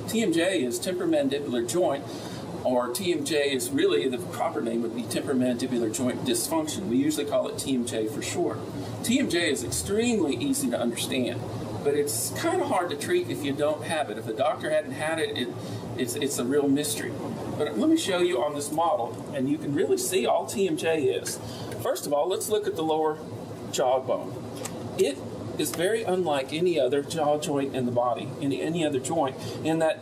TMJ is temporomandibular joint, or TMJ is really, the proper name would be temporomandibular joint dysfunction. We usually call it TMJ for short. TMJ is extremely easy to understand, but it's kind of hard to treat if you don't have it. If the doctor hadn't had it, it's a real mystery. But let me show you on this model, and you can really see all TMJ is. First of all, let's look at the lower jawbone. It is very unlike any other jaw joint in the body, any other joint, in that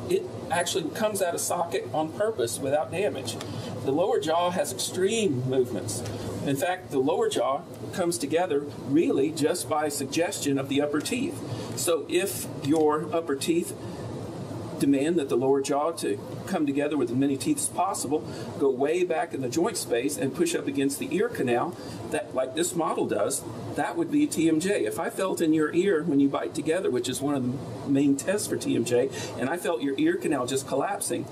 it actually comes out of socket on purpose without damage. The lower jaw has extreme movements. In fact, the lower jaw comes together really just by suggestion of the upper teeth. So if your upper teeth demand that the lower jaw to come together with as many teeth as possible, go way back in the joint space and push up against the ear canal, that, like this model does, that would be TMJ. If I felt in your ear when you bite together, which is one of the main tests for TMJ, and I felt your ear canal just collapsing,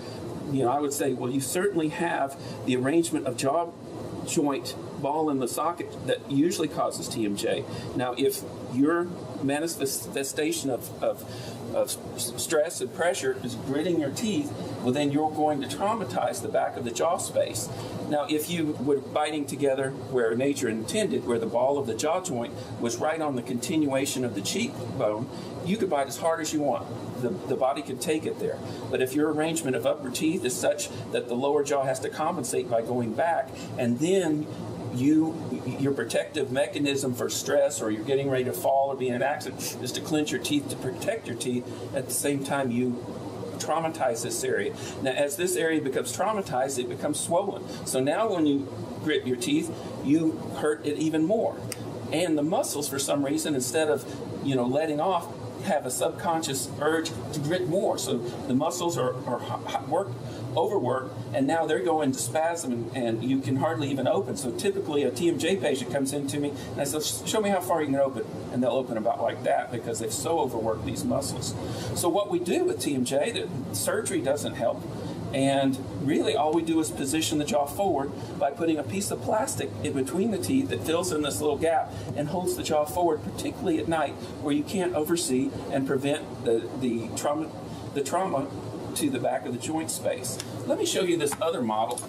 I would say, well, you certainly have the arrangement of jaw joint ball in the socket that usually causes TMJ. Now, if your manifestation of stress and pressure is gritting your teeth, well, then you're going to traumatize the back of the jaw space. Now, if you were biting together where nature intended, where the ball of the jaw joint was right on the continuation of the cheekbone, you could bite as hard as you want. The body can take it there. But if your arrangement of upper teeth is such that the lower jaw has to compensate by going back, and then your protective mechanism for stress, or you're getting ready to fall or be in an accident, is to clench your teeth to protect your teeth. At the same time, you traumatize this area. Now, as this area becomes traumatized, it becomes swollen. So now when you grit your teeth, you hurt it even more. And the muscles, for some reason, instead of letting off, have a subconscious urge to grit more. So the muscles are overworked, and now they're going to spasm, and you can hardly even open. So typically a TMJ patient comes into me and I say, show me how far you can open, and they'll open about like that because they've so overworked these muscles. So what we do with TMJ, the surgery doesn't help, and really all we do is position the jaw forward by putting a piece of plastic in between the teeth that fills in this little gap and holds the jaw forward, particularly at night where you can't oversee and prevent the trauma to the back of the joint space. Let me show you this other model.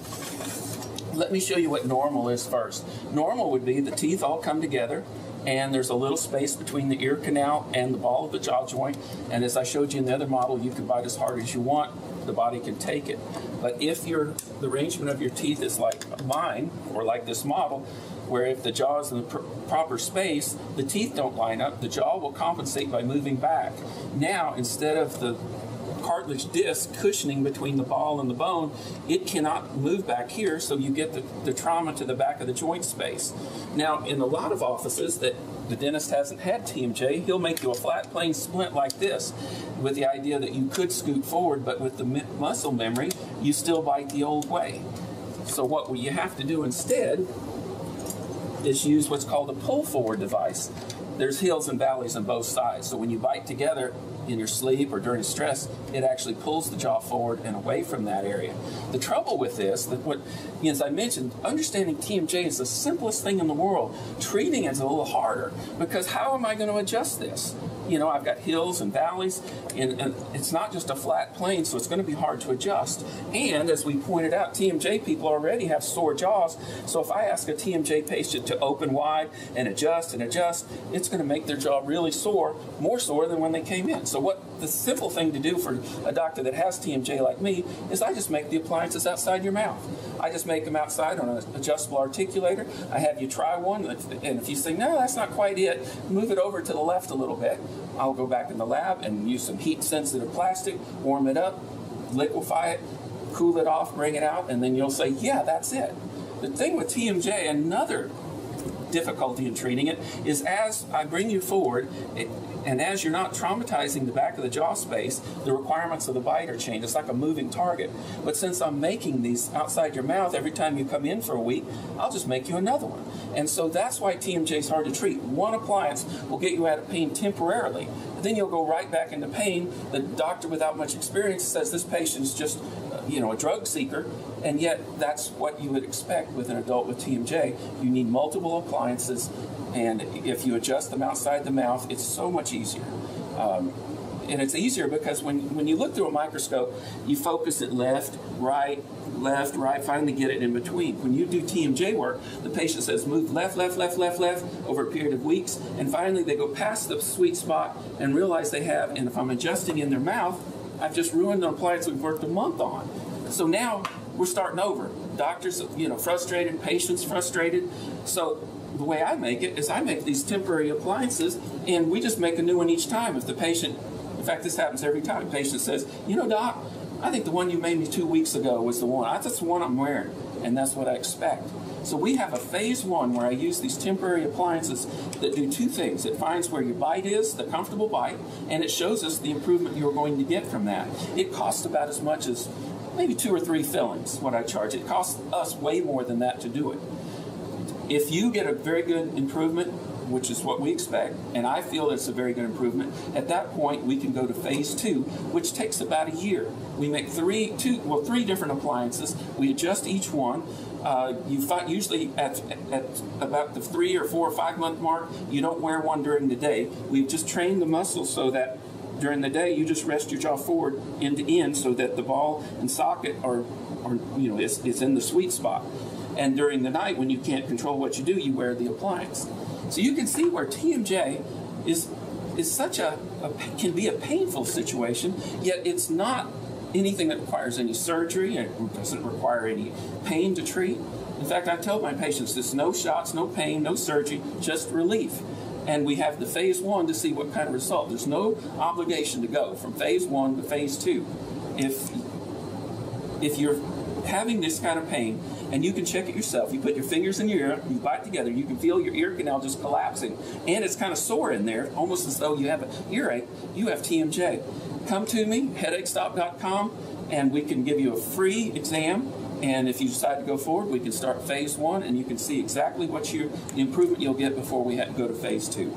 Let me show you what normal is first. Normal would be the teeth all come together, and there's a little space between the ear canal and the ball of the jaw joint. And as I showed you in the other model, you can bite as hard as you want. The body can take it. But if the arrangement of your teeth is like mine, or like this model, where if the jaw is in the proper space, the teeth don't line up, the jaw will compensate by moving back. Now, instead of the cartilage disc cushioning between the ball and the bone, it cannot move back here, so you get the trauma to the back of the joint space. Now, in a lot of offices that the dentist hasn't had TMJ, he'll make you a flat plane splint like this with the idea that you could scoot forward, but with the muscle memory, you still bite the old way. So what you have to do instead is use what's called a pull forward device. There's hills and valleys on both sides, so when you bite together in your sleep or during stress, it actually pulls the jaw forward and away from that area. The trouble with this, as I mentioned, understanding TMJ is the simplest thing in the world. Treating it is a little harder, because how am I going to adjust this? I've got hills and valleys, and it's not just a flat plane, so it's going to be hard to adjust. And as we pointed out, TMJ people already have sore jaws, so if I ask a TMJ patient to open wide and adjust, it's going to make their jaw really sore, more sore than when they came in. So what the simple thing to do for a doctor that has TMJ like me is I just make the appliances outside your mouth. I just make them outside on an adjustable articulator. I have you try one, and if you say, no, that's not quite it, move it over to the left a little bit. I'll go back in the lab and use some heat-sensitive plastic, warm it up, liquefy it, cool it off, bring it out, and then you'll say, yeah, that's it. The thing with TMJ, another difficulty in treating it, is as I bring you forward, and as you're not traumatizing the back of the jaw space, the requirements of the bite are changed. It's like a moving target. But since I'm making these outside your mouth every time you come in for a week, I'll just make you another one. And so that's why TMJ is hard to treat. One appliance will get you out of pain temporarily. Then you'll go right back into pain. The doctor without much experience says this patient's just a drug seeker, and yet that's what you would expect with an adult with TMJ. You need multiple appliances, and if you adjust them outside the mouth, it's so much easier. And it's easier because when you look through a microscope, you focus it left, right, finally get it in between. When you do TMJ work, the patient says move left, over a period of weeks, and finally they go past the sweet spot and realize they have, and if I'm adjusting in their mouth, I've just ruined an appliance we've worked a month on. So now we're starting over. Doctors, frustrated, patients frustrated. So the way I make it is I make these temporary appliances, and we just make a new one each time. If the patient, in fact, this happens every time, the patient says, doc, I think the one you made me 2 weeks ago was the one. That's the one I'm wearing, and that's what I expect. So we have a phase 1 where I use these temporary appliances that do 2 things. It finds where your bite is, the comfortable bite, and it shows us the improvement you're going to get from that. It costs about as much as maybe 2 or 3 fillings, what I charge. It costs us way more than that to do it. If you get a very good improvement, which is what we expect, and I feel it's a very good improvement, at that point we can go to phase 2, which takes about a year. We make 3 different appliances. We adjust each one. Usually at about the 3 or 4 or 5 month mark, you don't wear one during the day. We've just trained the muscles so that during the day you just rest your jaw forward end to end so that the ball and socket is in the sweet spot. And during the night, when you can't control what you do, you wear the appliance. So you can see where TMJ is such can be a painful situation, yet it's not anything that requires any surgery. It doesn't require any pain to treat. In fact, I tell my patients there's no shots, no pain, no surgery, just relief. And we have the phase 1 to see what kind of result. There's no obligation to go from phase 1 to phase 2. If you're having this kind of pain, and you can check it yourself, you put your fingers in your ear, you bite together, you can feel your ear canal just collapsing, and it's kind of sore in there, almost as though you have an earache, you have TMJ. Come to me, headachestop.com, and we can give you a free exam, and if you decide to go forward, we can start phase 1, and you can see exactly what the improvement you'll get before we have to go to phase 2.